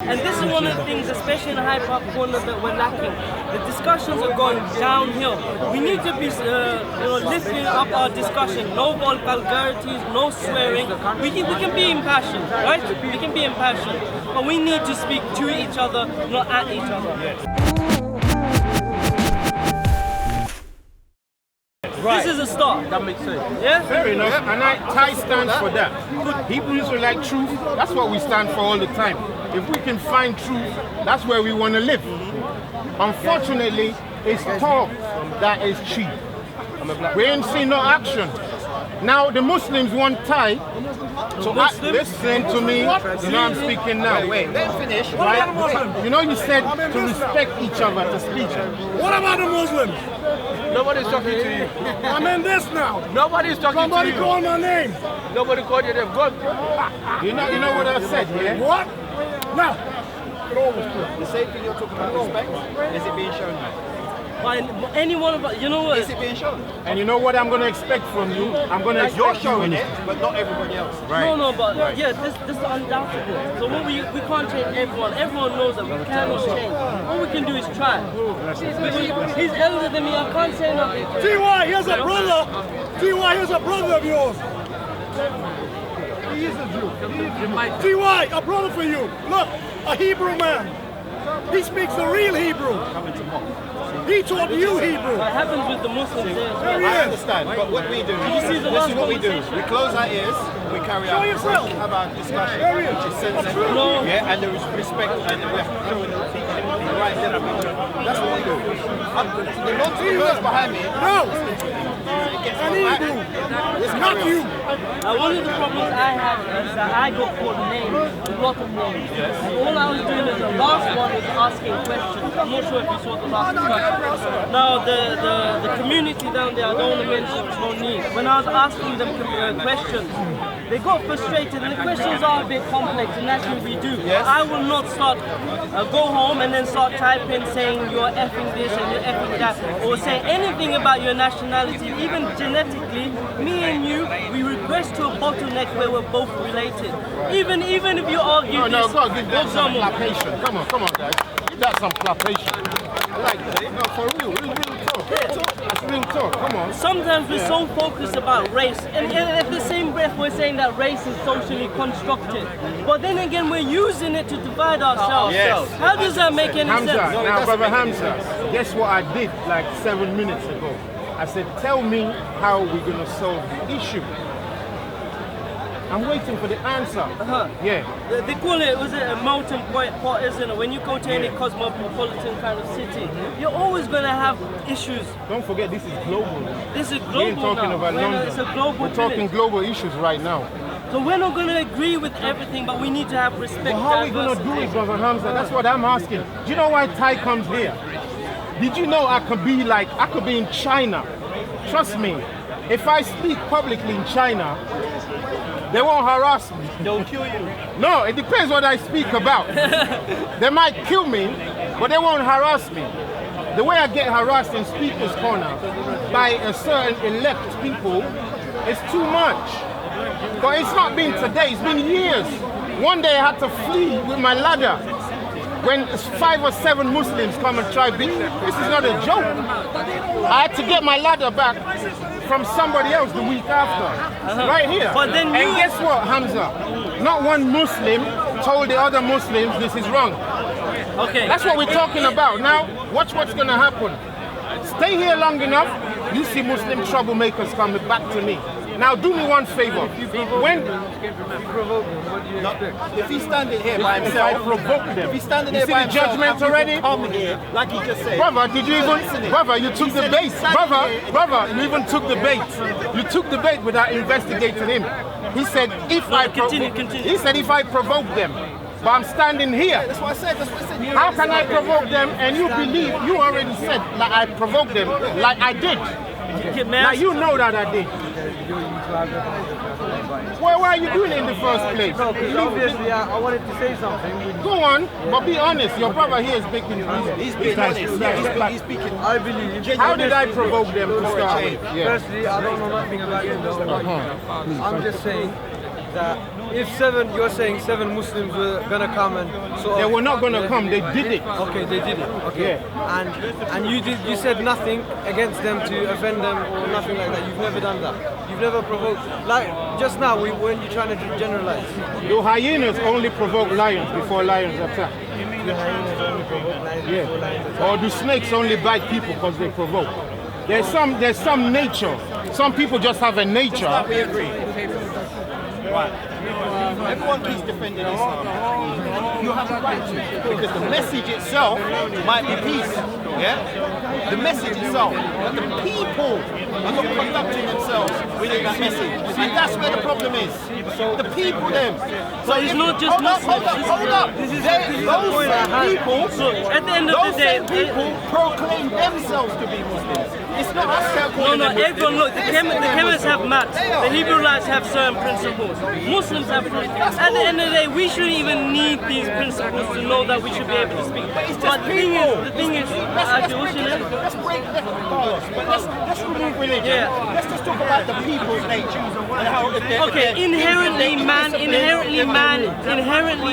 And this is one of the things, especially in the hip-hop corner, that we're lacking. The discussions are going downhill. We need to be lifting up our discussion. No vulgarities, no swearing. We can be impassioned, right? We can be impassioned. But we need to speak to each other, not at each other. Yes. Right. This is a start. That makes sense. Yeah? Fair enough. Yeah. And Ty stands for that. Hebrews are like truth. That's what we stand for all the time. If we can find truth, that's where we want to live. Unfortunately, it's talk that is cheap. We ain't seen no action. Now the Muslims want Ty. So listen to me. You know I'm speaking now. Wait, let him finish. Right? You know you said to respect each other to speak. What about the Muslims? Nobody's talking to you. I'm in this now. Nobody's talking Somebody to you. call my name. Nobody called you. They've gone. You know what I said, yeah? What? No. The same thing you're talking about, respect, is it being shown now? By any one of us, you know what? Is it being shown? And you know what I'm going to expect from you? I'm going to expect you're showing it, but not everybody else. Right. No, but yeah, this is undoubtable. So what we can't change everyone. Everyone knows that we cannot change. All we can do is try. He's elder than me. I can't say nothing. T.Y., here's a brother. T.Y., here's a brother of yours. He is a Jew. T.Y., a brother for you. Look, a Hebrew man. He speaks the real Hebrew. He taught you Hebrew. What happens with the Muslims there? I understand, but what we do, this is what we do. We close our ears, we carry out about discussion, which is sensitive, yeah, and there is respect, and we have to show the right level. That's what we do. The non-Hebrews behind me. No. An Hebrew. It's not you. One of the problems I have is that I got called names, a lot of names. And all I was doing is the last one was asking questions. I'm not sure if you saw the last question. Now the community down there, I don't want to mention no need. When I was asking them questions, they got frustrated, and the questions are a bit complex, and that's what we do. Yes. I will not start, go home and then start typing saying you're effing this and you're effing that, or say anything about your nationality. Even genetically, me and you, we regress to a bottleneck where we're both related. Even if you argue No, God, give that some clappation. Come on, guys. Give that some clappation. I like that. No, for real talk. That's real talk. Come on. Sometimes we're so focused about race, and at the same breath we're saying that race is socially constructed. But then again, we're using it to divide ourselves. Yes. How does that make any sense? Now, Brother Hamza, guess what I did like 7 minutes ago? I said, tell me how we're going to solve the issue. I'm waiting for the answer. Yeah. They call it, was it a molten pot, isn't it? When you go to any cosmopolitan kind of city, you're always going to have issues. Don't forget, this is global. This is global. We ain't talking about London. It's a global We're talking global issues right now. So we're not going to agree with everything, but we need to have respect. But how are we going to do it, Brother Hamza? That's what I'm asking. Do you know why Ty comes here? Did you know I could be in China? Trust me, if I speak publicly in China, they won't harass me. They'll kill you. No, it depends what I speak about. They might kill me, but they won't harass me. The way I get harassed in Speaker's Corner by a certain elect people is too much. But it's not been today, it's been years. One day I had to flee with my ladder when 5 or 7 Muslims come and try beat me. This is not a joke. I had to get my ladder back from somebody else the week after, right here. But then and guess what, Hamza? Not one Muslim told the other Muslims this is wrong. Okay. That's what we're talking about. Now, watch what's going to happen. Stay here long enough, you see Muslim troublemakers coming back to me. Now do me one favor. If he's standing here by himself, I provoke them. If he's standing you there see by the himself, judgment already? Come here, like he just said. Brother, did you even? Brother, you took the bait. Brother, you even took the bait. You took the bait without investigating him. He said if He said if I provoke them. But I'm standing here. That's what I said. How can I provoke them and you believe you already said that I provoked them like I did? Now you know that I did. Well, why are you doing it in the first place? No, because obviously I wanted to say something. Go on, but be honest. Your brother here is making He's being honest. He's speaking. I believe. How did I provoke them to start with? Firstly, I don't know nothing about you. I'm just saying, that if you're saying 7 Muslims were gonna come and sort of... They were not going to come, they did it. Okay, they did it. Okay. Yeah. And you said nothing against them to offend them or nothing like that. You've never done that. You've never provoked. Like just now, when you're trying to generalize. The hyenas only provoke lions before lions attack. The hyenas only provoke lions before lions attack. Or do snakes only bite people because they provoke? There's some nature. Some people just have a nature. We agree. Right. Everyone keeps defending Islam. You have a right to, because the message itself might be peace. Yeah? The message itself. But the people are not conducting themselves within that message. And that's where the problem is. The people them. So it's not just Muslims. Hold up. This is Those people, at the end of the day, people proclaim themselves to be Muslims. It's not us calling them Muslims. everyone, look, the chemists have maths, the Hebrewites have certain principles, Muslims have principles. At the end of the day, we shouldn't even need these principles to know that we should be able to speak. But the thing is, let's break Carlos, but let's remove religion. Yeah. Let's just talk about the people's nature and how inherently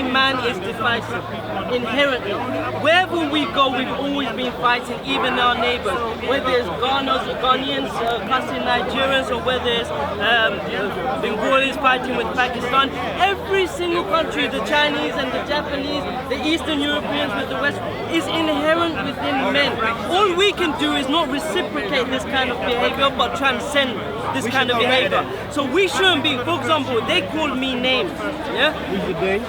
man is divisive. Inherently. Wherever we go, we've always been fighting, even our neighbors. Whether it's Ghanaians cussing Nigerians, or whether it's Bengalis fighting with Pakistan. Every single country, the Chinese and the Japanese, the Eastern Europeans with the West, is inherent within men. All we can do is not reciprocate this kind of behavior, but transcend this kind of behavior. So we shouldn't be, for example, they call me names. Yeah? Who's the day?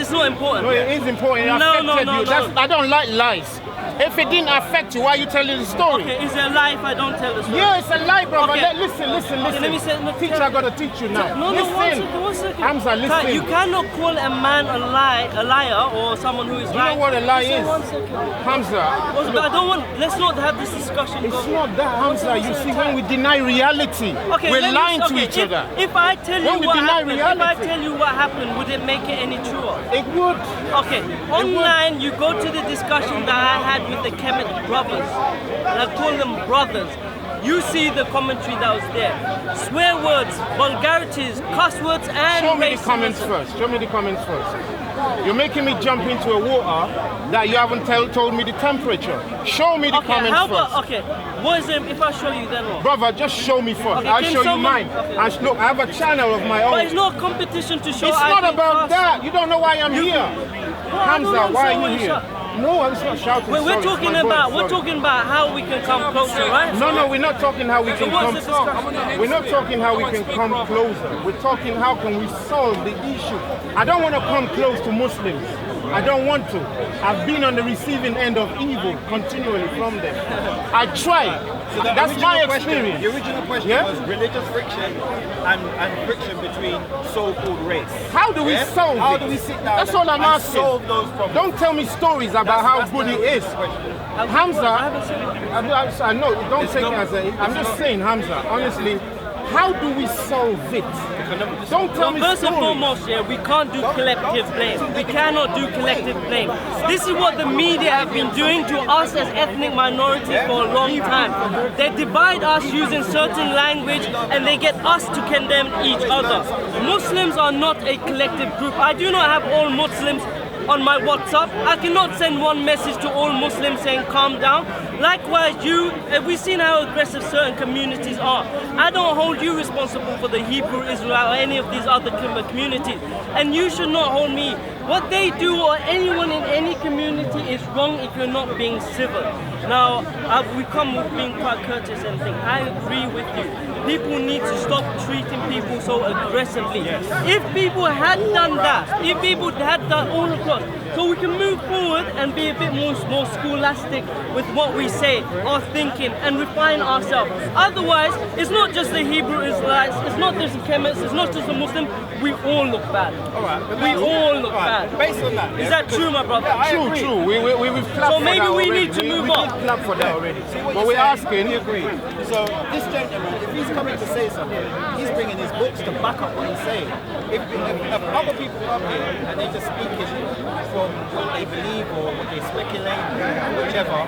It's not important. No, it is important. It affected you. I don't like lies. If it didn't affect you, why are you telling the story? Okay, is it a lie if I don't tell the story? Yeah, it's a lie, brother. Okay. Listen. Okay, let me say, no, Teacher, I gotta teach you now. One second. Hamza, listen. You cannot call a man a liar or someone who is lying. You know what a lie is? 1 second. Hamza. I don't want, let's not have this discussion. It's not that, Hamza. You see, when we deny reality, we're lying to each other. If I tell you When we what deny happened, reality. would it make it any truer? It would. Okay, online you go to the discussion that I had with the Kemet brothers, and I call them brothers. You see the commentary that was there. Swear words, vulgarities, cuss words, and Show me racism. the comments first. Show me the comments first. You're making me jump into a water that you haven't told me the temperature. Show me the comments first. Okay, what is it if I show you then what? Brother, just show me first. Okay, I'll can show you someone- mine. okay. And look, I have a channel of my own. But it's not a competition to show. It's I not can about pass. that. You don't know why I'm here. Hamza, why are you here? No, I'm not shouting. We're Sorry, talking it's my about voice, sorry. how we can come closer, right? No, we're not talking how we can what's come. the discussion? We're not talking how we can come closer. We're talking how can we solve the issue. I don't want to come close to Muslims. I don't want to. I've been on the receiving end of evil continually from them. I tried. So that's my experience. The original question was religious friction and friction between so-called race. How do we solve it? How do we sit down That's all I'm and asking. solve those problems? Don't tell me stories about how good it is. Hamza, I know, don't take it as a... I'm just saying, Hamza, honestly, how do we solve it? Don't tell me First and stories. foremost, we can't do collective blame. We cannot do collective blame. This is what the media have been doing to us as ethnic minorities for a long time. They divide us using certain language and they get us to condemn each other. Muslims are not a collective group. I do not have all Muslims on my WhatsApp. I cannot send one message to all Muslims saying calm down. Likewise, we've seen how aggressive certain communities are. I don't hold you responsible for the Hebrew Israel or any of these other communities. And you should not hold me. What they do or anyone in any community is wrong if you're not being civil. Now, we come with being quite courteous and things. I agree with you. People need to stop treating people so aggressively. If people had done that, if people had done all across, so we can move forward and be a bit more scholastic with what we say, our thinking, and refine ourselves. Otherwise, it's not just the Hebrew Israelites, it's not just the Kemets, it's not just the Muslims. We all look bad. We all look bad. Based on that, is that true, my brother? True. We've clapped So maybe for that we already. need to move we on. did clap for that already. But we're asking. We agree. So this gentleman, if he's coming to say something, he's bringing his books to back up what he's saying. If other people come here and they're just speaking from what they believe or what they speculate, whichever.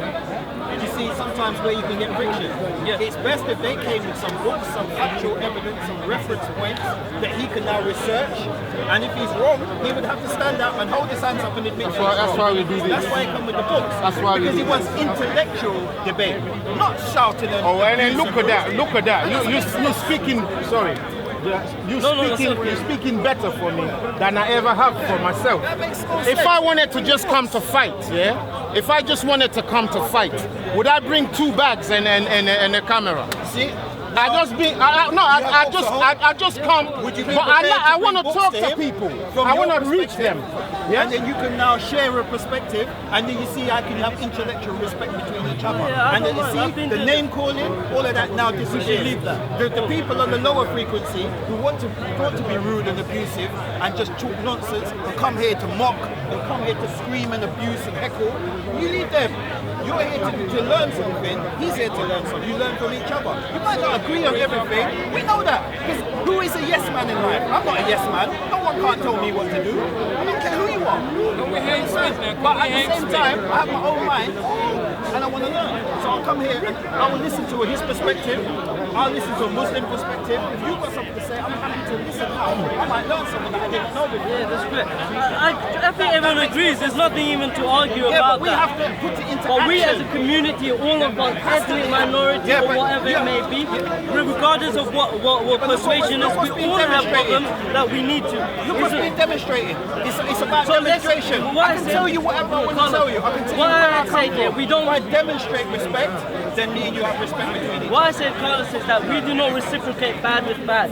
You see sometimes where you can get friction. It's best if they came with some books, some actual evidence, some reference points that he can now research. And if he's wrong, he would have to stand up and hold his hands up and admit That's why we do this. That's why he come with the books. That's why because we he wants intellectual debate, not shouting and and then look at that, look at that. You're speaking, sorry. You're speaking better for me than I ever have for myself. If I wanted to just come to fight, if I just wanted to come to fight, would I bring 2 bags and a camera? See? I just come, but I want to talk to people. I want to reach them. Yeah? And then you can now share a perspective, and then you see how can you have intellectual respect between each other. And then you see the name calling, all of that now disappears. The people on the lower frequency who want to be rude and abusive and just talk nonsense and come here to mock and come here to scream and abuse and heckle, you leave them. You're here to learn something, he's here to learn something. You learn from each other. You might not agree on everything, we know that. Because who is a yes man in life? I'm not a yes man. No one can't tell me what to do. I don't care who you are. But at the same time, I have my own mind and I want to learn. So I'll come here and I will listen to his perspective. I'll listen to a Muslim perspective. If you've got something to say, I'm happy to listen now. I might learn something that I didn't know before. Yeah, that's great. I think everyone agrees. There's nothing even to argue about but we have to put it into But action. we as a community, all of us, ethnic minority or whatever it may be, regardless of what persuasion is, we all have problems that we need to. Look what's being demonstrated. It's about demonstration. I can tell you whatever I want to tell you. I can tell you where I come from. If I demonstrate respect, then me and you have respect between each other. What I say, Carlos, is that we do not reciprocate bad with bad.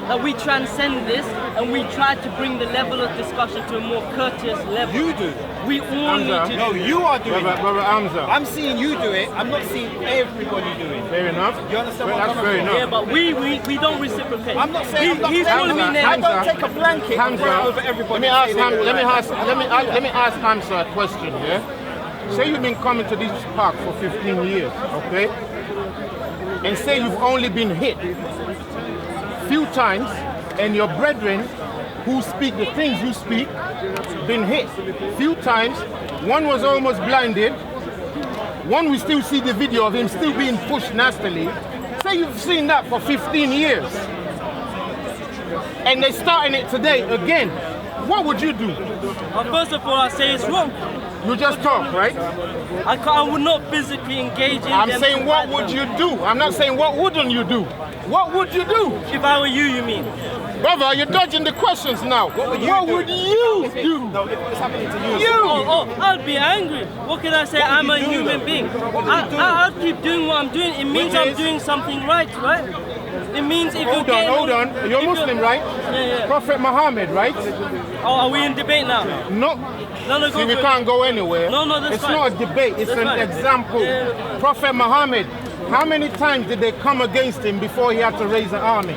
That we transcend this and we try to bring the level of discussion to a more courteous level. You do. We all need to do. No, you are doing it. Brother Hamza. I'm seeing you do it. I'm not seeing everybody do it. Fair enough. You understand what That's I'm fair coming from? enough. Yeah, but we don't reciprocate. I'm not saying He's calling me names. I don't take a blanket and throw it over everybody. Let me ask Hamza a question, yeah? Say you've been coming to this park for 15 years, okay? And say you've only been hit few times, and your brethren who speak the things you speak been hit few times. One was almost blinded. One we still see the video of him still being pushed nastily. Say you've seen that for 15 years, and they're starting it today again. What would you do? First of all, I say it's wrong. You just talk, right? I would not physically engage in I'm them. saying what would you do? I'm not saying what wouldn't you do. What would you do? If I were you mean? Brother, you're dodging the questions now. What would you do? No, what's happening to you? I'd be angry. What can I say? I'm a human being. I'll keep doing what I'm doing. It means I'm doing something right? It means if Hold on. You're Muslim, right? Yeah. Prophet Muhammad, right? Oh, are we in debate now? No. See, we can't go anywhere. No, that's it's fine. Not a debate. It's That's an fine. example. Yeah. Prophet Muhammad, how many times did they come against him before he had to raise an army?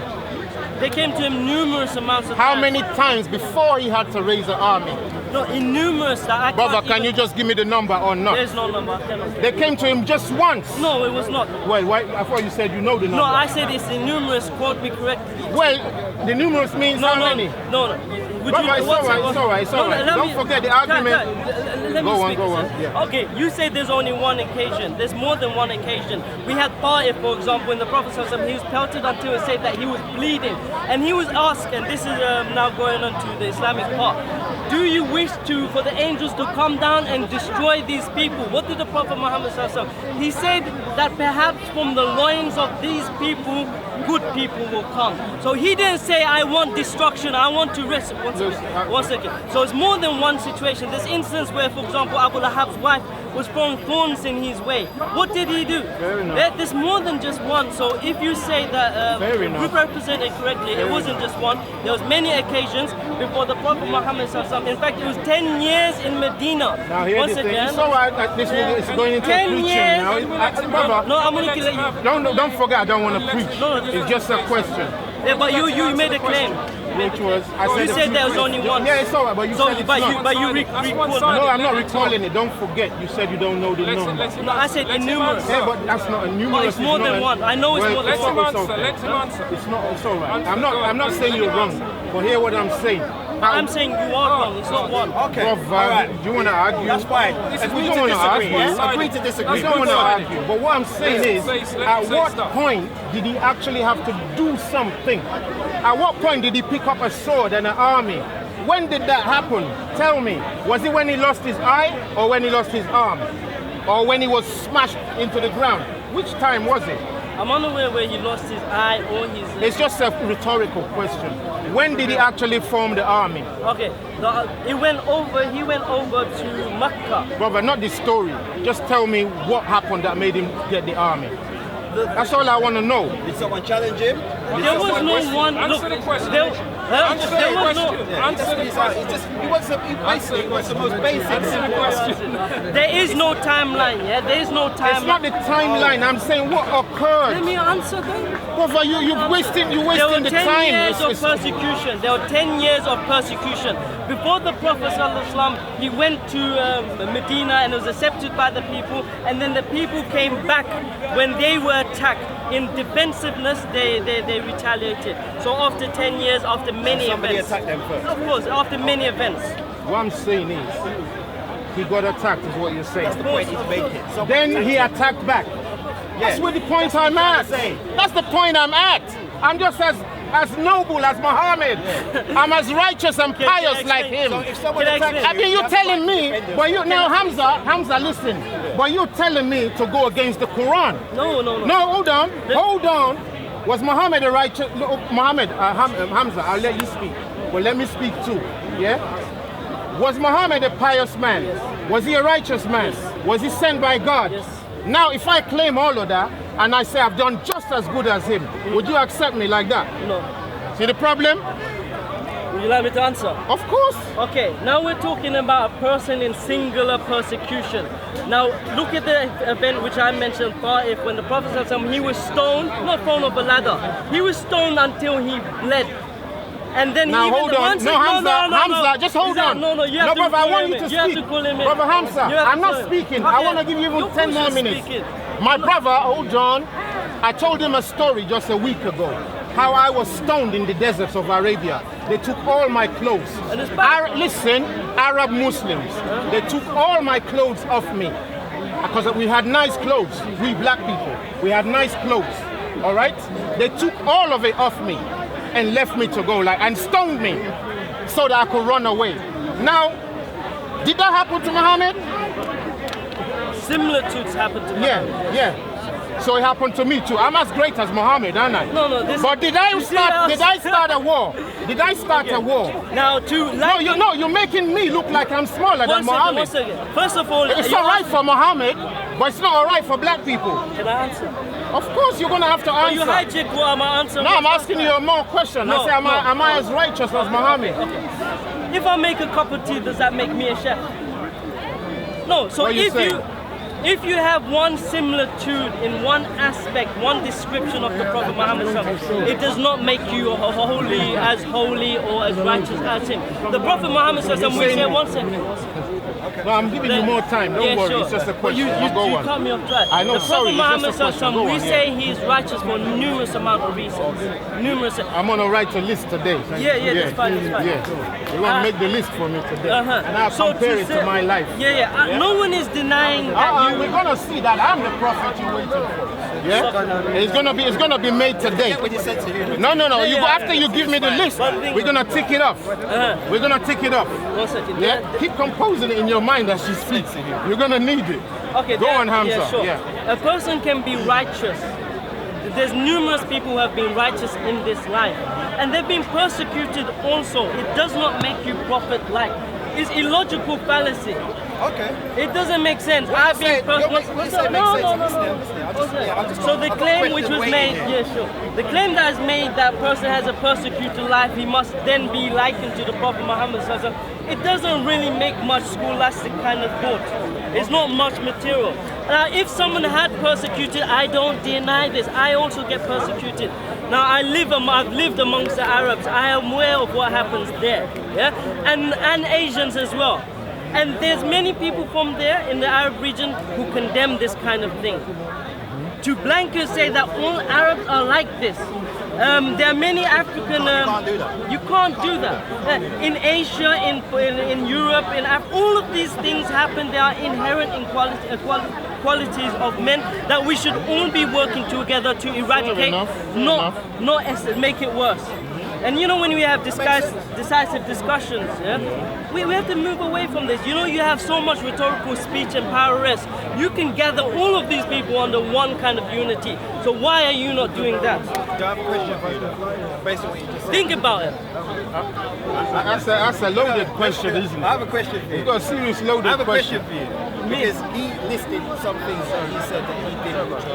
They came to him numerous amounts of How times. many times before he had to raise an army? No, in numerous that I Brother, can't can even... you just give me the number or not? There's no number. I cannot. They came to him just once. No, it was not. Well, why? I thought you said you know the number. No, I said it's in numerous. Quote me correctly. Well, the numerous means how many? No. Brother, it's all right. Don't forget the argument. Let me speak. Go on. Yeah. Okay, you say there's only one occasion. There's more than one occasion. We had Ta'if, for example, when the Prophet ﷺ, he was pelted until it said that he was bleeding. And he was asked, and this is now going on to the Islamic part, do you wish for the angels to come down and destroy these people? What did the Prophet Muhammad ﷺ? He said that perhaps from the loins of these people, good people will come. So he didn't say, I want destruction, I want to rest. One second. So it's more than one situation. This instance where, for example, Abu Lahab's wife was throwing thorns in his way. What did he do? There's more than just one. So if you say that we represented correctly, it wasn't just one. There was many occasions before the Prophet Muhammad ﷺ. In fact, it was 10 years in Medina. Now here's the thing. It's all right that this is going into 10 preaching years. now. Brother, No, I'm going to let you. don't forget I don't want to preach. No, it's just a question. Yeah, but you made a claim. Which was, You said there was only one. Yeah, it's all right, but you said it's not. But you recalled. No, I'm not recalling it. Don't forget, you said you don't know the number. No, I said numerous. Yeah, but that's not a numerous. But it's more than one. I know it's more than one. Let him answer. It's all right. I'm not saying you're wrong, but hear what I'm saying. I'm saying you are wrong. It's not one. Okay. All right. Do you want to argue? That's fine. We don't want to argue. Agree to disagree. We don't want to argue. But what I'm saying is, at what point did he actually have to do something? At what point did he pick up a sword and an army? When did that happen? Tell me. Was it when he lost his eye, or when he lost his arm, or when he was smashed into the ground? Which time was it? I'm unaware where he lost his eye or his... It's just a rhetorical question. When did he actually form the army? Okay, he went over to Mecca. Brother, not the story. Just tell me what happened that made him get the army. That's all I want to know. Did someone challenge him? There was no one... Answer the question. There was no... He wants the most basic question. There is no timeline, yeah? There is no timeline. It's not the timeline. I'm saying what occurred. Let me answer them. Brother, you're wasting There were the 10 time. years of persecution. There were 10 years of persecution. Before the Prophet ﷺ, he went to Medina and was accepted by the people, and then the people came back when they were attacked. In defensiveness, they retaliated. So after 10 years, after many Somebody events. attacked them first. Of course, after many events. What I'm saying is, he got attacked, is what you're saying. That's the point he's making. Then he attacked back. That's what the point I'm at. That's the point I'm at. I'm just as noble as Muhammad. I'm as righteous and pious like him. So if someone attacks I mean, you're telling me, but you now Hamza, listen. But you're telling me to go against the Quran. No. No, hold on. Was Muhammad a righteous? Hamza, I'll let you speak. But let me speak too. Yeah. Was Muhammad a pious man? Yes. Was he a righteous man? Yes. Was he sent by God? Yes. Now, if I claim all of that and I say I've done just as good as him, would you accept me like that? No. See the problem? Would you like me to answer? Of course. Okay, now we're talking about a person in singular persecution. Now, look at the event which I mentioned, Ta'if, when the Prophet ﷺ, he was stoned, not thrown off a ladder. He was stoned until he bled. And then Now he hold on. No, Hamza, just hold on. No, you have to brother, I want you to You have speak. to call him in. Brother Hamza, I'm not speaking. I want to give you even 10 more minutes. My brother, hold on. I told him a story just a week ago. How I was stoned in the deserts of Arabia. They took all my clothes. Listen, Arab Muslims, they took all my clothes off me. Because we had nice clothes. We black people, we had nice clothes. All right? They took all of it off me and left me to go and stoned me so that I could run away. Now, did that happen to Muhammad? Similar to it's happened to Muhammad. Yeah. So it happened to me too. I'm as great as Muhammad, aren't I? No. But did I start a war? Did I start a war? Now, you're making me look like I'm smaller than Muhammad. One second. First of all, it's all right for Muhammad, but it's not all right for black people. Can I answer? Of course, you're gonna have to answer. You hijack what I'm answering. No, I'm asking you a more question. I say, am I as righteous as Muhammad? Okay. If I make a cup of tea, does that make me a chef? No. So if you have one similitude in one aspect, one description of the Prophet Muhammad, it does not make you holy or as righteous as him. The Prophet Muhammad, we say, one second. No, I'm giving you more time. Don't worry, it's just a question. You cut me off track. I know, the Prophet Muhammad, we say he is righteous for numerous amount of reasons. I'm on a write a list today. Yeah, that's fine. Yeah. You're going to make the list for me today. And I'll compare it to my life. No one is denying that we're going to see that I'm the prophet you're waiting for. Yeah? It's gonna be made today. No. After you give me the list, we're gonna tick it off. We're gonna tick it off. 1 second. Yeah? Keep composing it in your mind as she speaks. You're gonna need it. Okay. Go on, Hamza. Yeah, sure. A person can be righteous. There's numerous people who have been righteous in this life, and they've been persecuted also. It does not make you prophet-like. It's illogical fallacy. Okay. It doesn't make sense. I've been persecuted. No. So the claim which was made, the claim that is made that person has a persecuted life, he must then be likened to the Prophet Muhammad. It doesn't really make much scholastic kind of thought. It's not much material. If someone had persecuted, I don't deny this. I also get persecuted. Now I've lived amongst the Arabs. I am aware of what happens there, and Asians as well. And there's many people from there in the Arab region who condemn this kind of thing. To blanket say that all Arabs are like this, There are many African. You can't do that. In Asia, in Europe, in Africa, all of these things happen. There are inherent qualities of men that we should all be working together to eradicate, not make it worse. And you know, when we have decisive discussions, we have to move away from this. You know, you have so much rhetorical speech and power-rest. You can gather all of these people under one kind of unity. So why are you not doing that? Do I have a question for you though? Based on what you just said. Think about it. That's a loaded question, isn't it? I have a question for you. You've got a serious loaded I have a question. question for you. Because he listed some things that he said that he did which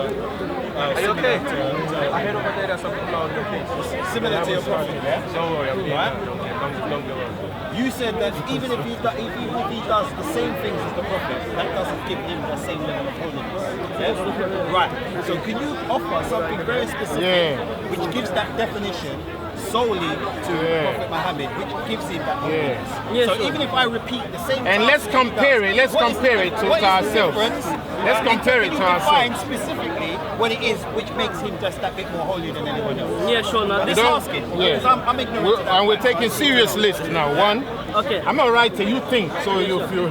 Are you okay? I heard over there there's something on your face. similar to your prophet. Don't worry, I'm Right? okay. You said that even if he does the same things as the prophet, that doesn't give him the same level of holiness. Yeah? Right. So can you offer something very specific which gives that definition solely to Prophet Muhammad, which gives him that holiness? So even if I repeat the same And let's compare it. Let's compare it to ourselves. Let's compare it to define ourselves. specifically what it is which makes him just that bit more holy than anyone else. Yeah, sure. Now, I'm this just asking. Because I'm ignorant to that. And we're taking serious list now. One, okay. I'm not right till you think, so you're free.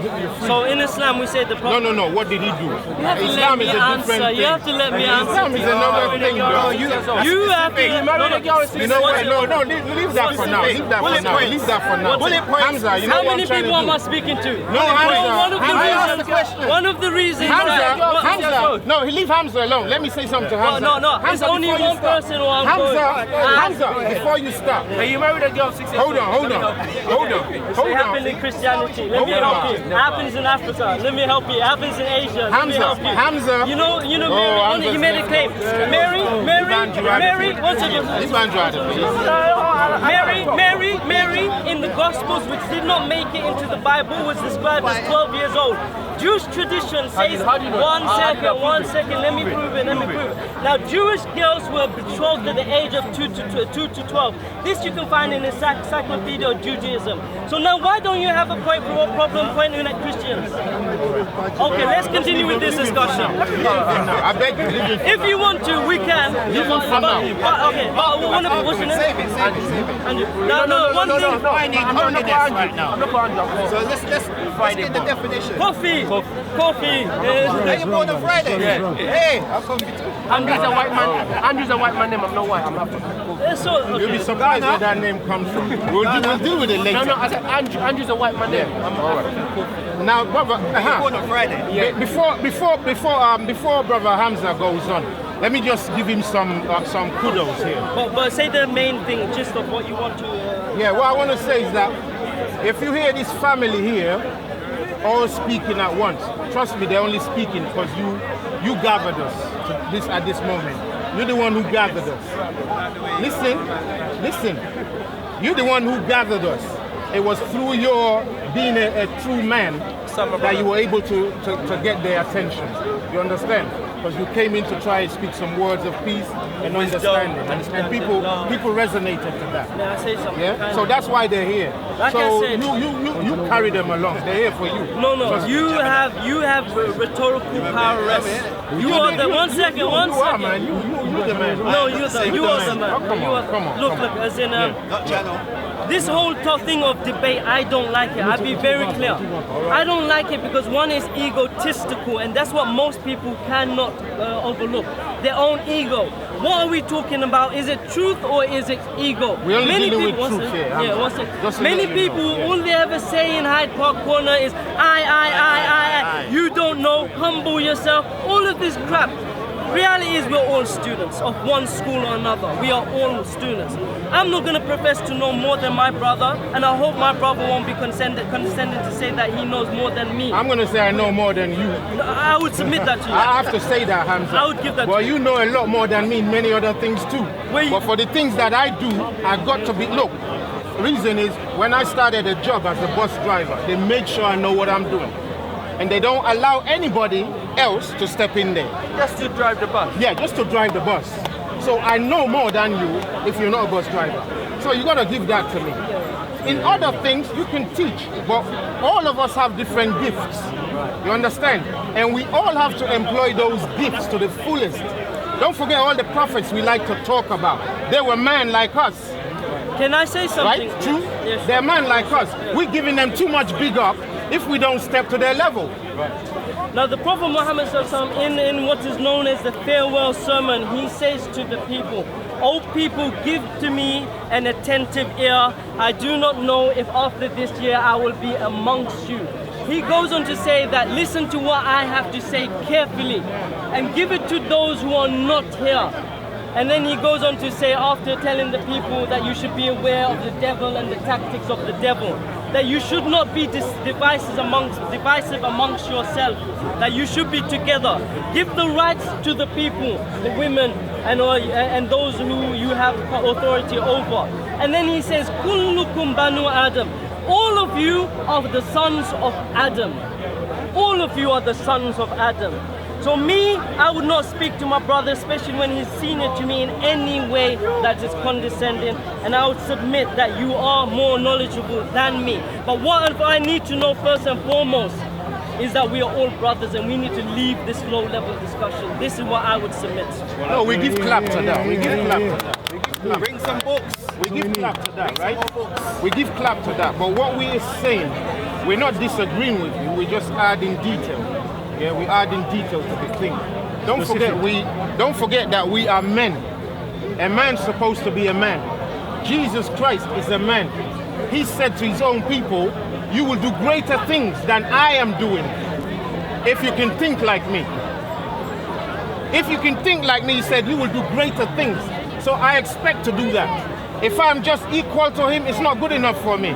So in Islam, we say the Prophet. No. What did he do? You have to Islam let is me a different answer. thing. You have to let me answer. Islam is another thing, bro. You have to. You know what? No. Leave that for now. Leave that for now. Leave that for now. Hamza, you know How what many I'm trying to people am I do? speaking to? No, Hamza. One of the reasons. Hamza. No, leave Hamza alone. Let me say something to Hamza. No. It's Hamza, only before you one start. person who I'm going. Hamza, before you start. Are you married a girl 6 years Hold on. It happened in Christianity. Let me help you. It happens in Africa. Let me help you. It happens in Asia. Let me help you. Hamza. You know, Mary, he made a claim. Mary, what's it? Leave Andrew out of it. Mary, in the Gospels, which did not make it into the Bible, was described as 12 years old. Jewish tradition says, one second, let me prove it. Now, Jewish girls were betrothed at the age of 2 to 12. This you can find in the Encyclopedia of Judaism. So now, why don't you have a problem pointing at Christians? Okay, let's continue with this discussion. I beg you, leave it. If you want to, we can. Leave it for now. Okay, what's your name? Save it. No, one thing. I need holiness right now. So let's get the definition. Coffee. Are you born on Friday? Hey, I'm from Andrew's a white man name, I'm not white, I'm African. So, You'll be surprised where that name comes from. We'll deal with it later. No, I said Andrew's a white man name, I'm African. Now, brother, born on Friday. before brother Hamza goes on, let me just give him some kudos here. but say the main thing, gist of what you want to. Yeah, what I want to say is that if you hear this family here all speaking at once, trust me, they're only speaking because you gathered us at this moment. You're the one who gathered us. Listen. You're the one who gathered us. It was through your being a true man that you were able to get their attention. You understand? Because you came in to try and speak some words of peace and understanding. And people resonated to that. May I say something? Yeah? So that's why they're here. Like so I said, you carry them along. They're here for you. No. You have rhetorical power. You are the one second. You are, man. You the man. No, you are the man. Oh, come on. Look, as in Not channel. this whole thing of debate, I don't like it. I'll be very clear. I don't like it because one is egotistical, and that's what most people cannot overlook. Their own ego. What are we talking about? Is it truth or is it ego? We only deal with truth here. Many people, all they ever say in Hyde Park Corner is, I. You don't know, humble yourself, all of this crap. Reality is we're all students of one school or another. We are all students. I'm not going to profess to know more than my brother, and I hope my brother won't be condescending to say that he knows more than me. I'm going to say I know more than you. I would submit that to you. I have to say that, Hamza. I would give that well, to you. You know a lot more than me in many other things too. Wait. But for the things that I do, I got to be, look, reason is when I started a job as a bus driver, they made sure I know what I'm doing. And they don't allow anybody else to step in there. Just to drive the bus? Yeah, just to drive the bus. So I know more than you if you're not a bus driver. So you gotta give that to me. In other things, you can teach, but all of us have different gifts. You understand? And we all have to employ those gifts to the fullest. Don't forget all the prophets we like to talk about. They were men like us. Can I say something? Right? True? Yes. They're men like us. We're giving them too much big up if we don't step to their level. Now the Prophet Muhammad in what is known as the farewell sermon, he says to the people, "O people, give to me an attentive ear. I do not know if after this year I will be amongst you." He goes on to say that listen to what I have to say carefully and give it to those who are not here. And then he goes on to say, after telling the people that you should be aware of the devil and the tactics of the devil, that you should not be divisive amongst yourself, that you should be together. Give the rights to the people, the women, and those who you have authority over. And then he says, Kullukum banu Adam. All of you are the sons of Adam. All of you are the sons of Adam. So me, I would not speak to my brother, especially when he's senior to me, in any way that is condescending. And I would submit that you are more knowledgeable than me. But what I need to know first and foremost is that we are all brothers and we need to leave this low-level discussion. This is what I would submit. No, we give clap to that. We give clap to that. Bring some books. We give clap to that, right? We give clap to that. But what we are saying, we're not disagreeing with you. We're just adding detail. Yeah, we're adding detail to the thing. Don't forget that we are men. A man's supposed to be a man. Jesus Christ is a man. He said to his own people, "You will do greater things than I am doing if you can think like me." If you can think like me, he said, you will do greater things. So I expect to do that. If I'm just equal to him, it's not good enough for me.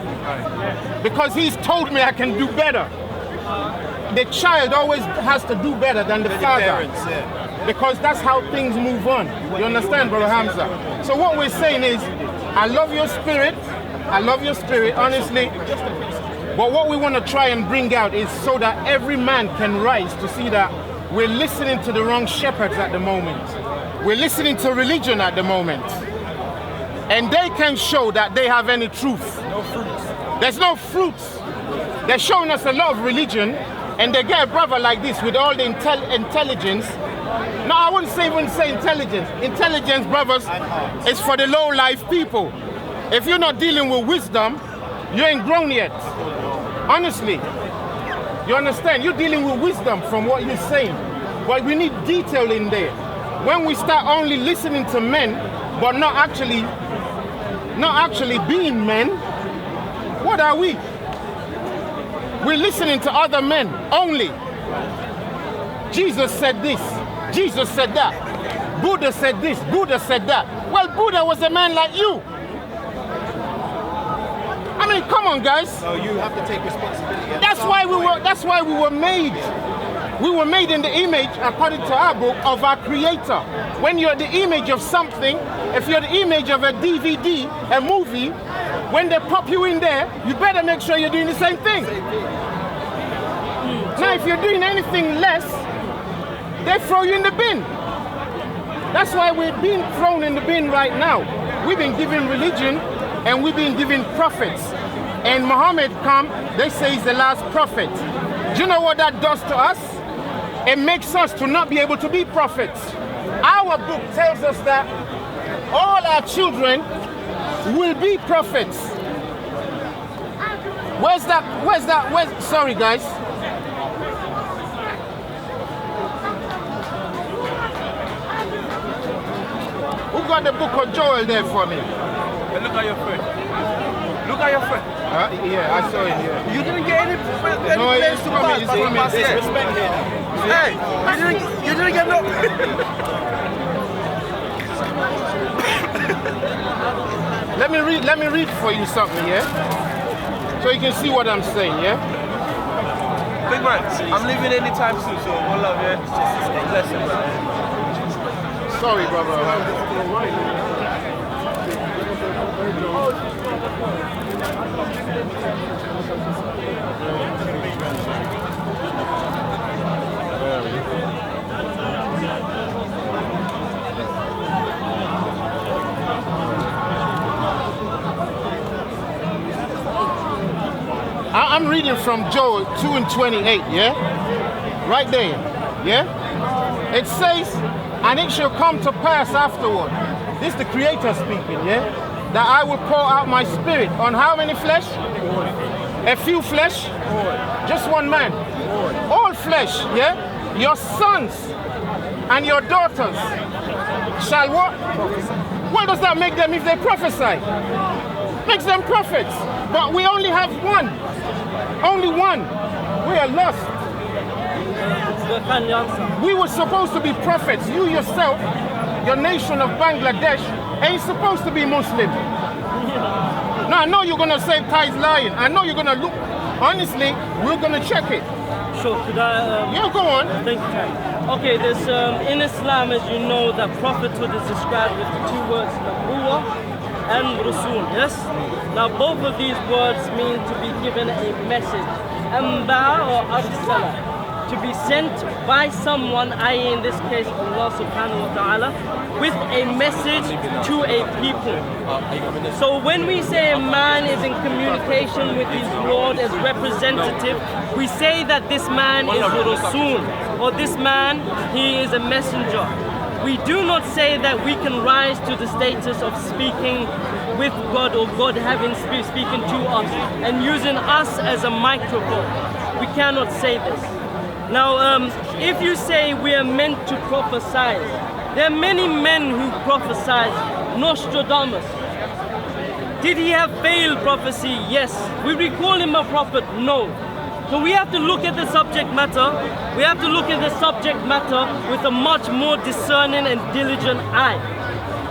Because he's told me I can do better. The child always has to do better than the father. Parents, yeah. Because that's how things move on. You understand, Brother Hamza? So what we're saying is, I love your spirit. I love your spirit, honestly. But what we want to try and bring out is so that every man can rise to see that we're listening to the wrong shepherds at the moment. We're listening to religion at the moment. And they can show that they have any truth. No fruits. There's no fruits. They're showing us a lot of religion, and they get a brother like this with all the intelligence. No, I wouldn't even say intelligence. Intelligence, brothers, is for the low-life people. If you're not dealing with wisdom, you ain't grown yet. Honestly. You understand? You're dealing with wisdom from what you're saying. But we need detail in there. When we start only listening to men, but not actually being men, what are we? We're listening to other men only. Jesus said this. Jesus said that. Buddha said this. Buddha said that. Well, Buddha was a man like you. I mean, come on, guys. So you have to take responsibility. That's why we were made. We were made in the image, according to our book, of our Creator. When you're the image of something, if you're the image of a DVD, a movie, when they pop you in there, you better make sure you're doing the same thing. Now, if you're doing anything less, they throw you in the bin. That's why we're being thrown in the bin right now. We've been given religion and we've been given prophets. And Muhammad come, they say he's the last prophet. Do you know what that does to us? It makes us to not be able to be prophets. Our book tells us that all our children will be prophets. Sorry guys. Who got the book of Joel there for me? But look at your friend. Look at your friend. Yeah, I saw it here. You didn't get any No, it's from me. It's from me. Disrespect here. Hey, you didn't get no. Let me read for you something, yeah? So you can see what I'm saying, yeah? Big man, I'm leaving anytime soon, so one love, yeah? Blessing, man. Sorry, brother. I'm reading from Joel 2:28, yeah? Right there, yeah? It says, And it shall come to pass afterward. This is the Creator speaking, yeah? That I will pour out my spirit on how many flesh? A few flesh? Just one man. All flesh, yeah? Your sons and your daughters shall what? What does that make them if they prophesy? Makes them prophets. But we only have one. Only one. We are lost. We were supposed to be prophets. You yourself, your nation of Bangladesh, ain't supposed to be Muslim. Now I know you're gonna say Ty's lying. I know you're gonna look. Honestly, we're gonna check it. Sure, could I? Yeah, go on. Thank you, Ty. Okay, there's in Islam, as you know, that prophethood is described with the two words, Nabuwah and Rasul. Yes. Now both of these words mean to be given a message. Amba or Arsala. To be sent by someone, i.e. in this case Allah subhanahu wa ta'ala, with a message to a people. So when we say a man is in communication with his Lord as representative, we say that this man is a Rasul, or this man, he is a messenger. We do not say that we can rise to the status of speaking with God or God having speaking to us and using us as a microphone. We cannot say this. Now, if you say we are meant to prophesy, there are many men who prophesied. Nostradamus. Did he have failed prophecy? Yes. Would we call him a prophet? No. So we have to look at the subject matter. We have to look at the subject matter with a much more discerning and diligent eye.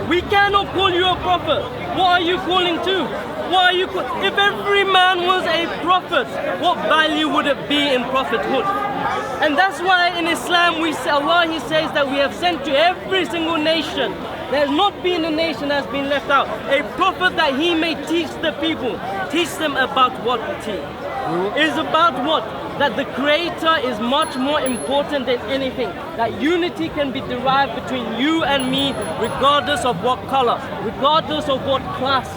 We cannot call you a prophet. What are you calling to? What are you? If every man was a prophet, what value would it be in prophethood? And that's why in Islam we say, Allah, He says that we have sent to every single nation. There has not been a nation that has been left out. A prophet that he may teach the people. Teach them about what? It is about what? That the Creator is much more important than anything. That unity can be derived between you and me regardless of what color, regardless of what class.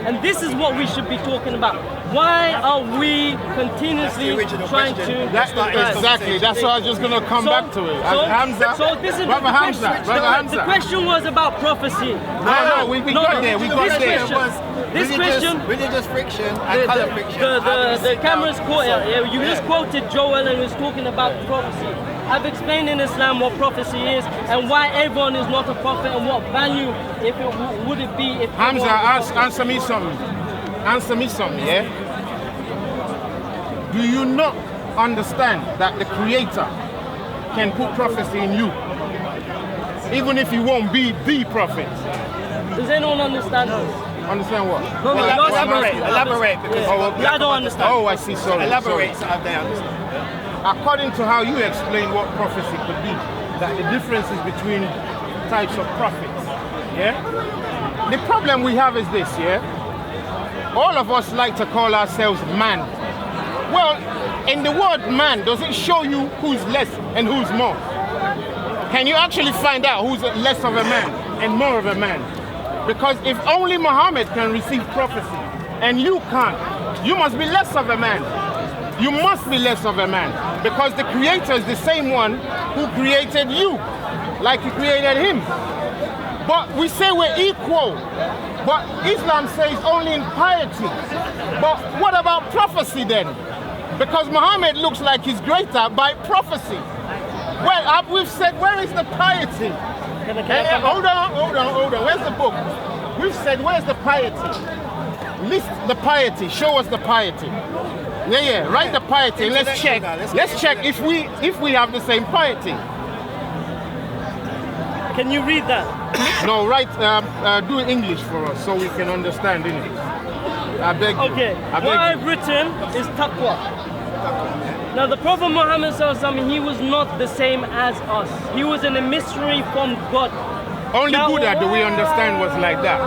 And this is what we should be talking about. Why are we continuously trying to... Exactly, that's why I was just going to come back to it. Hamza, so this is Brother Hamza. The question was about prophecy. No, we got there. This question... Religious friction and color friction. The camera's caught it. You just quoted Joel and was talking about prophecy. I've explained in Islam what prophecy is and why everyone is not a prophet and what value would it be if... Hamza, answer me something. Answer me something, yeah? Do you not understand that the Creator can put prophecy in you? Even if you won't be the prophet. Does anyone understand this? Understand what? No, Elaborate. Because I don't understand. Oh, I see, sorry. Elaborate so they understand. According to how you explain what prophecy could be, that the differences between types of prophets, yeah? The problem we have is this, yeah? All of us like to call ourselves man. Well, in the word man, does it show you who's less and who's more? Can you actually find out who's less of a man and more of a man? Because if only Muhammad can receive prophecy and you can't, you must be less of a man. You must be less of a man because the Creator is the same one who created you, like He created him. But we say we're equal. But Islam says only in piety. But what about prophecy then? Because Muhammad looks like he's greater by prophecy. Well, we've said, where is the piety? Hold on. Where's the book? We've said, where's the piety? List the piety. Show us the piety. Yeah. Write the piety. Let's check. Let's check if we have the same piety. Can you read that? No, write. Do English for us so we can understand it. I beg you. Okay. What I've written is taqwa. Now the Prophet Muhammad ﷺ, he was not the same as us. He was an emissary from God. Only Buddha do we understand was like that.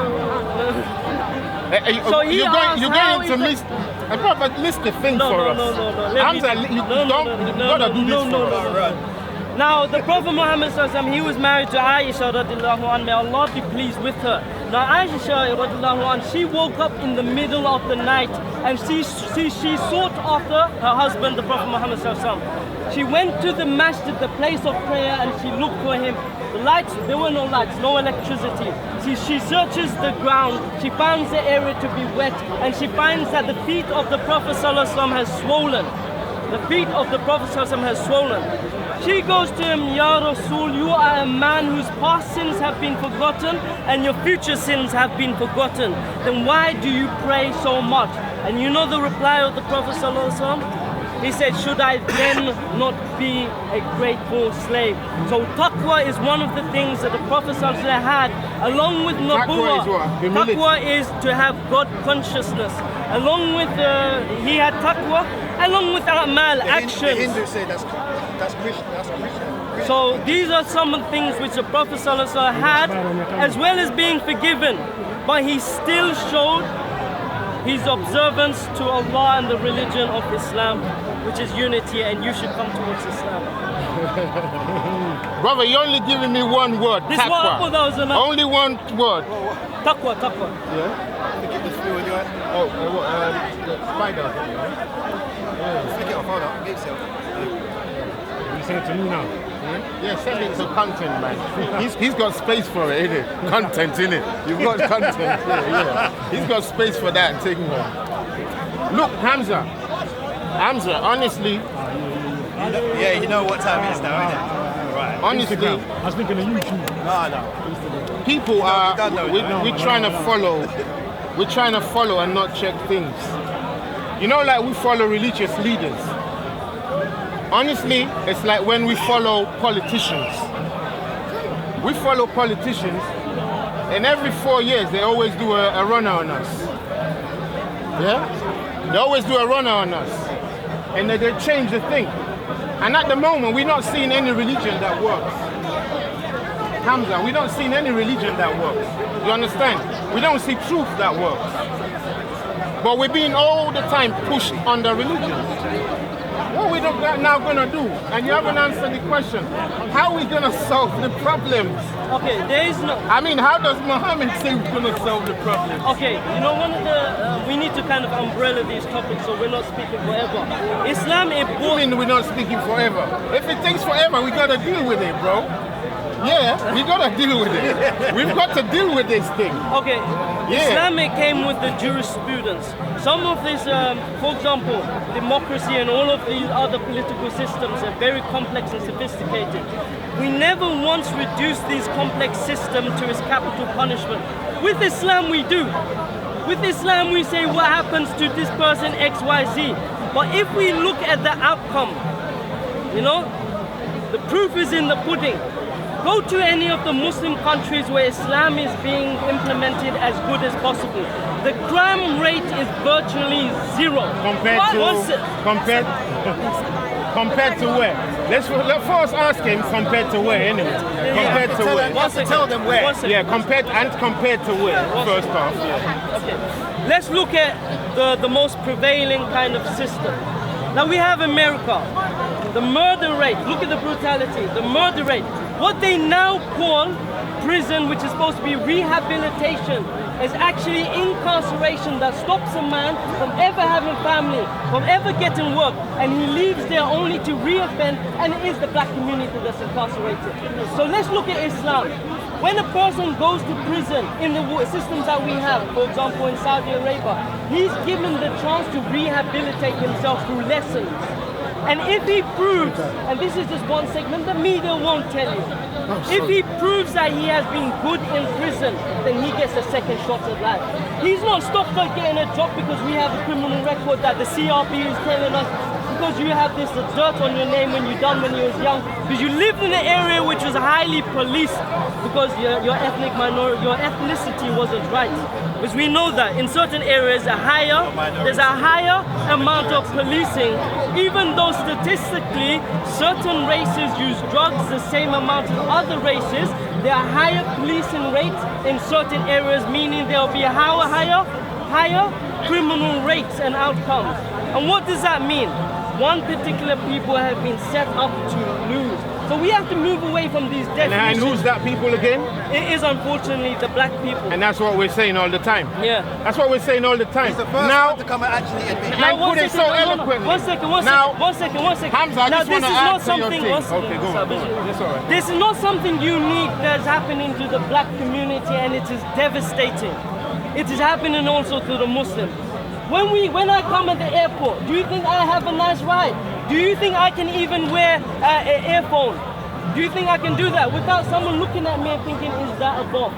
So you're going into list. But list the thing for us. No. Hamza, you gotta do this for us. Now, the Prophet Muhammad sallallahu he was married to Aisha radiallahu anha. May Allah be pleased with her. Now, Aisha radiallahu anha, she woke up in the middle of the night and she sought after her husband, the Prophet Muhammad sallallahu. She went to the masjid, the place of prayer, and she looked for him. The lights, there were no lights, no electricity. She searches the ground, she finds the area to be wet, and she finds that the feet of the Prophet sallallahu has swollen. The feet of the Prophet sallallahu has swollen. She goes to him, Ya Rasul, you are a man whose past sins have been forgotten and your future sins have been forgotten. Then why do you pray so much? And you know the reply of the Prophet sallallahu? He said, should I then not be a grateful slave? So taqwa is one of the things that the Prophet ﷺ had, along with Nabuwa. Taqwa is to have God consciousness. Along with, he had taqwa, along with a'mal, actions. The Hindus say that's Christian. So these are some of the things which the Prophet ﷺ had, as well as being forgiven. But he still showed his observance to Allah and the religion of Islam, which is unity, and you should come towards Islam. Brother, you're only giving me one word, This taqwa. one, that was enough. Only one word. Taqwa. Yeah? Spider. Flick it off, hold on. Mute yourself. You say it to me now. Yeah, send it to content, man. He's got space for it, innit? Content, innit? You've got content, yeah. He's got space for that thing, man. Look, Hamza, honestly. Yeah, you know what time it is now, innit? Right. Honestly, I was thinking of YouTube. No. People are, we're trying to follow. We're trying to follow and not check things. You know, like we follow religious leaders. Honestly, it's like when we follow politicians. We follow politicians, and every 4 years they always do a runner on us. Yeah? They always do a runner on us. And they change the thing. And at the moment, we're not seeing any religion that works. Hamza, we're not seeing any religion that works. You understand? We don't see truth that works. But we're being all the time pushed under religion. What are we now going to do? And you haven't answered the question. How are we going to solve the problems? Okay, there is no... I mean, how does Muhammad say we're going to solve the problems? Okay, you know, one of the... we need to kind of umbrella these topics so we're not speaking forever. Islam, it What do you mean we're not speaking forever? If it takes forever, we got to deal with it, bro. Yeah, we got to deal with it. We've got to deal with this thing. Okay, Yeah. Islam, it came with the jurisprudence. Some of this, for example, democracy and all of these other political systems are very complex and sophisticated. We never once reduced these complex systems to its capital punishment. With Islam, we do. With Islam, we say what happens to this person X, Y, Z. But if we look at the outcome, you know, the proof is in the pudding. Go to any of the Muslim countries where Islam is being implemented as good as possible. The crime rate is virtually zero. Compared to where? Let's first ask him compared to where, anyway. Compared to where? Tell them where. Yeah, compared to where? First off, yeah. Okay. Let's look at the most prevailing kind of system. Now we have America. The murder rate, look at the brutality, the murder rate. What they now call prison, which is supposed to be rehabilitation, is actually incarceration that stops a man from ever having family, from ever getting work, and he leaves there only to reoffend, and it is the black community that's incarcerated. So let's look at Islam. When a person goes to prison in the systems that we have, for example in Saudi Arabia, he's given the chance to rehabilitate himself through lessons. And if he proves, and this is just one segment, the media won't tell you. If he proves that he has been good in prison, then he gets a second shot at life. He's not stopped by getting a job because we have a criminal record that the CRP is telling us, because you have this dirt on your name when you done when you was young, because you lived in an area which was highly policed, because your ethnic minority, your ethnicity wasn't right. Because we know that in certain areas there's a higher amount of policing, even though statistically certain races use drugs the same amount as other races. There are higher policing rates in certain areas, meaning there will be higher criminal rates and outcomes. And what does that mean? one particular people have been set up to lose. So we have to move away from these definitions. And who's that people again? It is unfortunately the black people. And that's what we're saying all the time. Yeah. That's what we're saying all the time. He's the first one to come and actually admit. And put it so eloquently. One second. Now, one second. Hamza, I just want to answer your thing. Okay, go on. That's all right. This is not something unique that's happening to the black community, and it is devastating. It is happening also to the Muslims. When I come at the airport, do you think I have a nice ride? Do you think I can even wear an earphone? Do you think I can do that without someone looking at me and thinking, is that a bomb?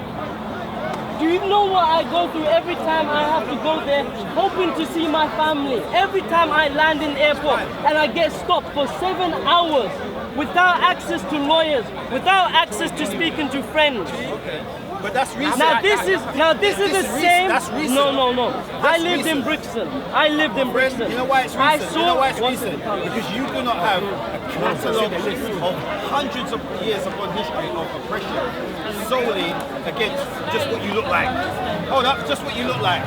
Do you know what I go through every time I have to go there, hoping to see my family? Every time I land in the airport and I get stopped for 7 hours without access to lawyers, without access to speaking to friends. But that's recent. Now this is the same. That's recent. No. I lived in Brixton. You know why it's recent? You know why it's recent? Because you do not have a catalogue of hundreds of years upon history of oppression solely against just what you look like. Oh, that's just what you look like.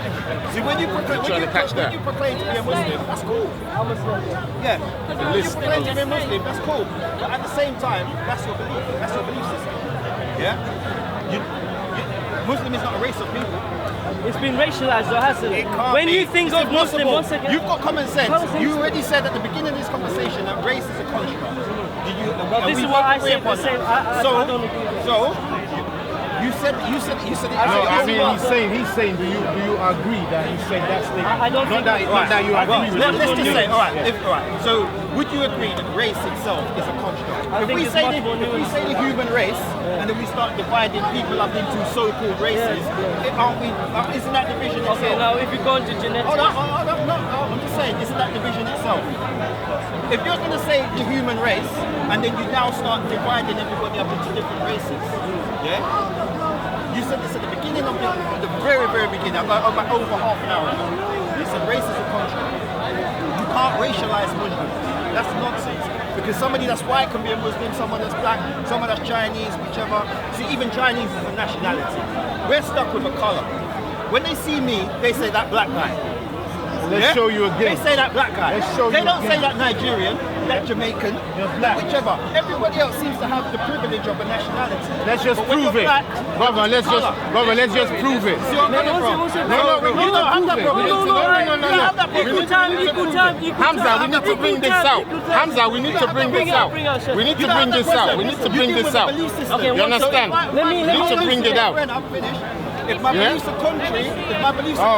See, when you proclaim to be a Muslim, that's cool. Yeah. When you proclaim to be a Muslim, that's cool. But at the same time, that's your belief. That's your belief system. Yeah. Muslim is not a race of people. It's been racialized, though, hasn't it? When you think of Muslim, one second. You've got common sense. You already said at the beginning of this conversation that race is a construct. This is what I said. I don't agree. So, you said it. No, I mean he's saying do you agree that he said that statement? I don't think not that you agree with it. Let's just say, all right. So, would you agree that race itself is a construct? If we say the human race, and then we start dividing people up into so-called races, isn't that division itself? Okay, now if you go into genetics. No, I'm just saying, isn't that division itself? If you're going to say the human race, and then you now start dividing everybody up into different races, yeah? You said this at the beginning of the very, very beginning, about over half an hour ago. You said race is a construct. You can't racialize Muslims. That's nonsense. Because somebody that's white can be a Muslim, someone that's black, someone that's Chinese, whichever. See, even Chinese is a nationality. We're stuck with a color. When they see me, they say that black guy. Let's show you again. They say that black guy. They don't say that Nigerian, that Jamaican, that whichever. Everybody else seems to have the privilege of a nationality. Let's just prove it. Brother, let's just prove it. See where I'm coming from? Hamza, we need to bring this out. Hamza, we need to bring this out. We need to bring this out. We need to bring this out. You understand? We need to bring it out. I'm finished. If my beliefs are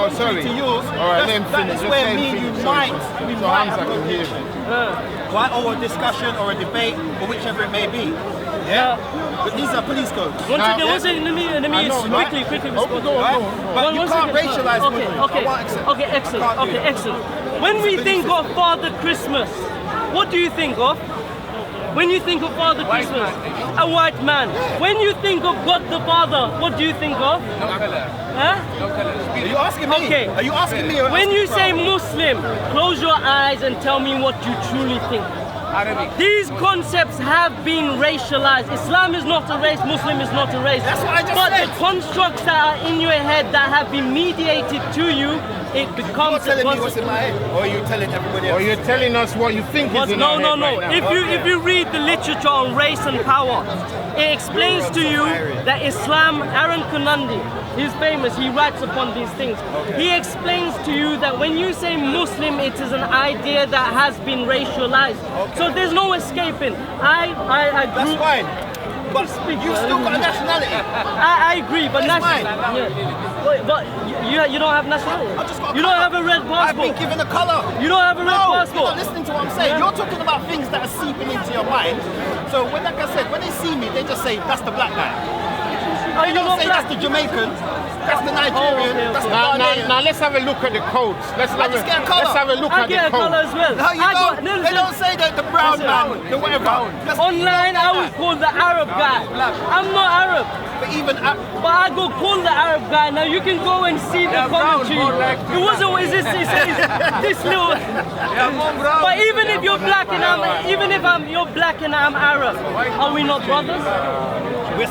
contrary, to yours, that is where me and you might have a conversation. Right? Or a discussion or a debate or whichever it may be. Yeah? But these are police codes. One second, let me quickly respond. But you can't racialize Muslims. Okay, excellent. When we think of Father Christmas, what do you think of? When you think of Father Christmas, a white man. When you think of God the Father, what do you think of? No color. Huh? No color. Are you asking me? Okay. Are you asking me? When you say Muslim, close your eyes and tell me what you truly think. Arabic. These concepts have been racialized. Islam is not a race, Muslim is not a race. That's what I just but said. the constructs that are in your head that have been mediated to you, it becomes You're telling me what's in my head, or are you telling everybody else? Or you're telling us what you think is in our head right now. If you read the literature on race and power, it explains to you that Islam, Aaron Kunandi, he's famous, he writes upon these things. He explains to you that when you say Muslim, it is an idea that has been racialized. So there's no escaping. I That's fine. But you've still got a nationality. I agree, but nationality. Yeah. But you don't have nationality. I've just got a you colour. don't have a red passport. I've been given a colour. You don't have a red passport. You're not listening to what I'm saying. Yeah. You're talking about things that are seeping into your mind. So when, like I said, when they see me, they just say, that's the black guy. They don't say that's the Jamaican, that's the Nigerian, that's the Ghanaian. Now let's have a look at the codes. Let's have a look I at get the a colour codes. as well. No, you don't. They don't say that the brown man, the whatever. Online, I was called the Arab guy. I'm not Arab. But even But I go call the Arab guy. Now you can go and see the commentary. It wasn't. Is this little? But even if you're black and you're black and I'm Arab, are we not brothers?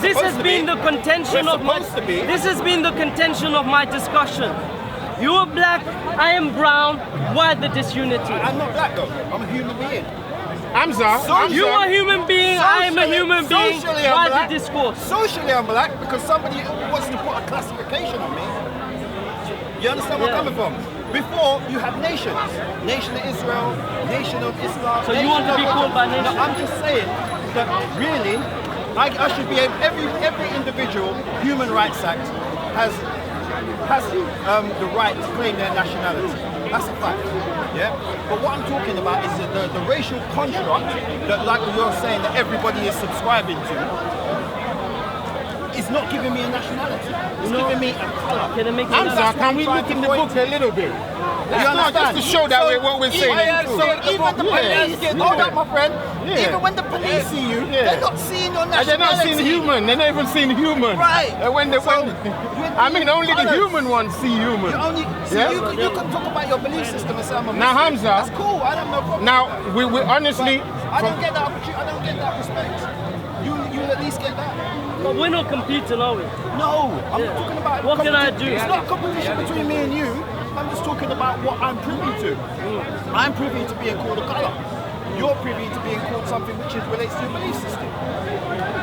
This has been the contention of my. This has been the contention of my discussion. You are black, I am brown. Why the disunity? I'm not black though. I'm a human being. Hamza, You are a human being, I am a human being. Socially, I'm Why black. the discourse? Socially, I'm black because somebody wants to put a classification on me. You understand where I'm coming from? Before, you had nations. Nation of Israel, nation of Islam. So you want to be called by nation? No, I'm just saying that really, I should be able, every individual, Human Rights Act has the right to claim their nationality. That's a fact. Yeah? But what I'm talking about is the racial construct that, like you're saying, that everybody is subscribing to. It's not giving me a nationality. It's giving me a colour. Hamza, can we look in the book a little bit? You understand? Just to show that what we're saying is true. So even the police, hold up my friend, even when the police see you, they're not seeing your And nationality. they're not seeing human. They're not even seeing human. Right. And only the human ones see human. You can talk about your belief system and say I'm a Muslim. Now, Hamza, that's cool. I don't know. Now, we honestly... I don't get that opportunity. I don't get that respect. You at least get that. But we're not competing, are we? No, I'm not talking about. What can I do? It's not a competition between me and you. I'm just talking about what I'm privy to. I'm privy to being called a colour. You're privy to being called something which relates to your belief system.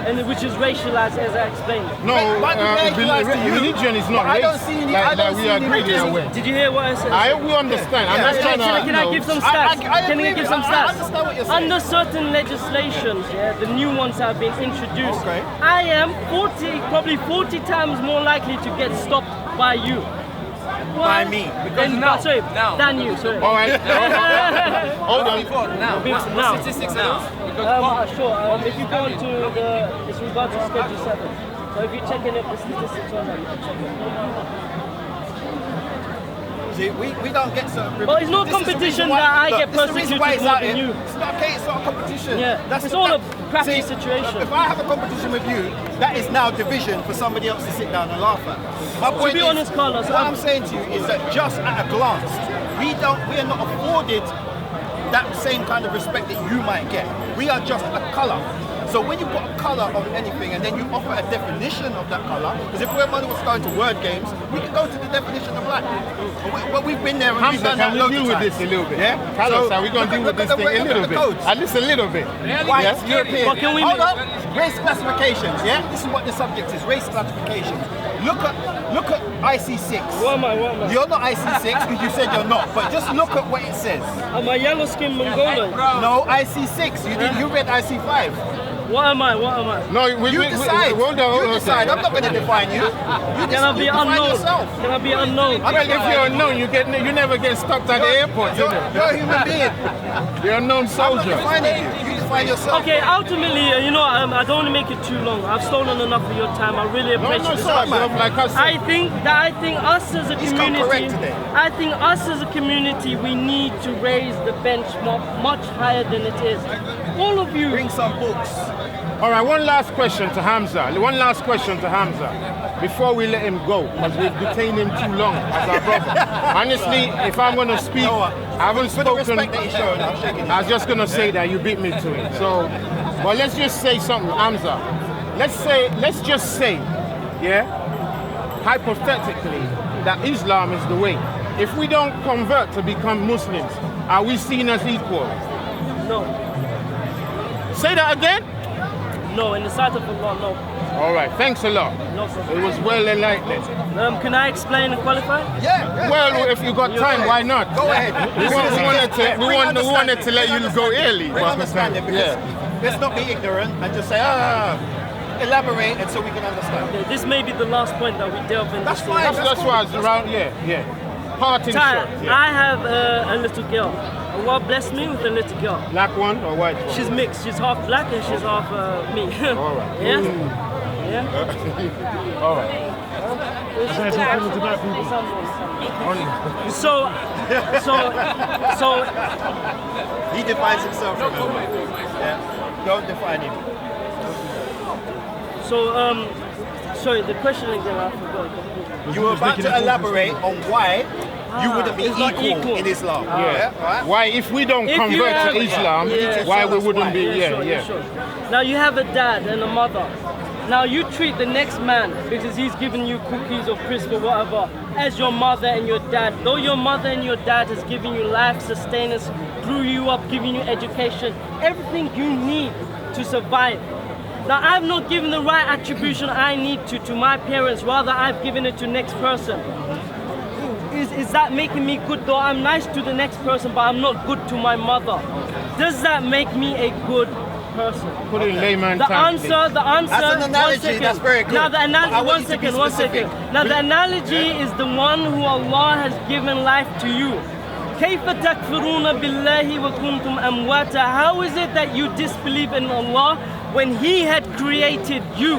And which is racialized, as I explained. No, religion is not race. I don't see any. I don't see any religion. Did you hear what I said? We understand. I'm just trying to... Can I give some stats? Can I give some I stats? understand what you're saying. Under certain legislations, the new ones have been introduced. Okay. I am probably 40 times more likely to get stopped by you. By me. Than you. Sorry. All right. Hold on. Now. Statistics now. Sure. If you go into it's regard to Schedule 7. So if you check any of the statistics on that, you can check it. See, we don't get certain. But it's not competition that I get persecuted more than you. It's not okay. It's not a competition. Yeah. It's all a crappy situation. If I have a competition with you, that is now division for somebody else to sit down and laugh at. My point be honest, Carlos, what I'm saying to you is that just at a glance, we are not afforded that same kind of respect that you might get. We are just a colour. So when you put a colour on anything and then you offer a definition of that colour, because if we're going to word games, we can go to the definition of black. But we've been there and we've Hamza, done that can we loads deal of with times. this a little bit? Yeah? Carlos, are we going to deal with this thing a little bit? Codes. At least a little bit. White, European. But can we Hold up. Race classifications, yeah? This is what the subject is, race classifications. Look at IC6. What am I? You're not IC6 because you said you're not, but just look at what it says. Am I yellow-skinned Mongolian? No, IC6. You read IC5. What am I? You No, decide. You decide. I'm not going to define you. Can I be unknown? Yourself. Can I be unknown? Well, if you're unknown, you never get stopped at the airport. You're a human being. You're a known I'm not soldier. defining you. You define yourself. Okay, ultimately, I don't want to make it too long. I've stolen enough of your time. I really appreciate this. Like us. I think us as a He's come correct community, today. I think us as a community, we need to raise the benchmark much higher than it is. All of you. Bring some books. All right, one last question to Hamza. Before we let him go, because we've detained him too long as our brother. Honestly, if I'm going to speak, I haven't For the spoken. respect that he's showing, I'm shaking his I was just going to say that you beat me to it. So, but let's just say something, Hamza. Let's just say, yeah, hypothetically, that Islam is the way. If we don't convert to become Muslims, are we seen as equal? No. Say that again? No, in the sight of Allah, no. All right, thanks a lot. No problem. It was well enlightened. Can I explain and qualify? Yeah. Well, if you got time, why not? Go ahead. We wanted to let you go early. Bring understanding because let's not be ignorant and just say, elaborate and so we can understand. Okay, this may be the last point that we delve into. That's fine. That's why I was around, yeah. Parting Ty, shot. Yeah. I have a little girl. Allah blessed me with a little girl. Black one or white one? She's mixed. She's half black and she's half me. All right. Yeah? Yeah? All right. So He defines himself. Yeah. Don't define him. sorry, the question again, I forgot. You were about to elaborate on why you wouldn't be it's not equal in Islam. Yeah. Right? Why, if we don't convert to Islam, why we wouldn't be? Sure. Now you have a dad and a mother. Now you treat the next man, because he's giving you cookies or crisps or whatever, as your mother and your dad. Though your mother and your dad has given you life, sustenance, grew you up, giving you education, everything you need to survive. Now I've not given the right attribution I need to my parents, rather I've given it to next person. Is that making me good? Though I'm nice to the next person, but I'm not good to my mother. Does that make me a good person? Put it in layman the terms, answer, That's an analogy, that's very good. Now the analogy, one second. Now the analogy is the one who Allah has given life to you. كيف تكفرون بالله وكنتم أمواتا? How is it that you disbelieve in Allah when He had created you?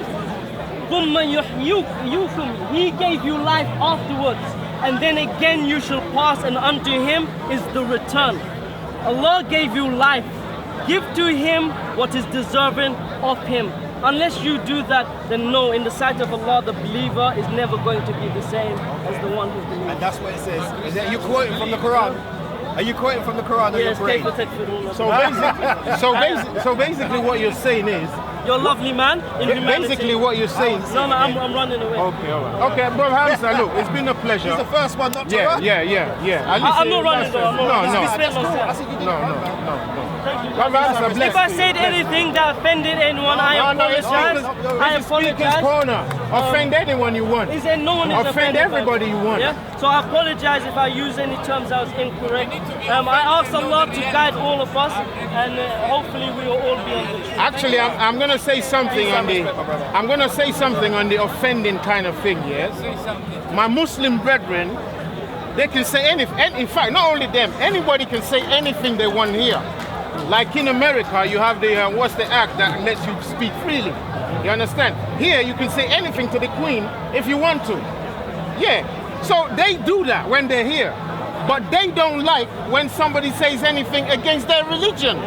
ثم يحييكم. He gave you life afterwards, and then again you shall pass, and unto Him is the return. Allah gave you life. Give to Him what is deserving of Him. Unless you do that, then no, in the sight of Allah, the believer is never going to be the same as the one who believes. And that's what it says. Is that you quoting from the Quran? Are you quoting from the Quran or your Yes, brain? So basically what you're saying is, you're a lovely man in humanity. basically what you're saying. No, I'm running away. Okay, all right. Okay, bro Hamza, look, it's been a pleasure. He's the first one not to Yeah, run. yeah. I'm not running though. I'm not running. No. It's been no sense. No. Thank you. Brother Hamza, bless If I you. said anything that offended anyone, I apologize. I Speaker's apologize. corner. Offend anyone you want. Is there no one is Offend offended by everybody me? you want. Yeah? So I apologize if I use any terms that was incorrect. I ask Allah to guide all of us, and hopefully we will all be on the truth. Actually, I'm going to say something on the offending kind of thing, yes? My Muslim brethren, they can say anything. In fact, not only them, anybody can say anything they want here. Like in America, you have the, what's the act that lets you speak freely? You understand? Here, you can say anything to the Queen if you want to. Yeah. So they do that when they're here. But they don't like when somebody says anything against their religion.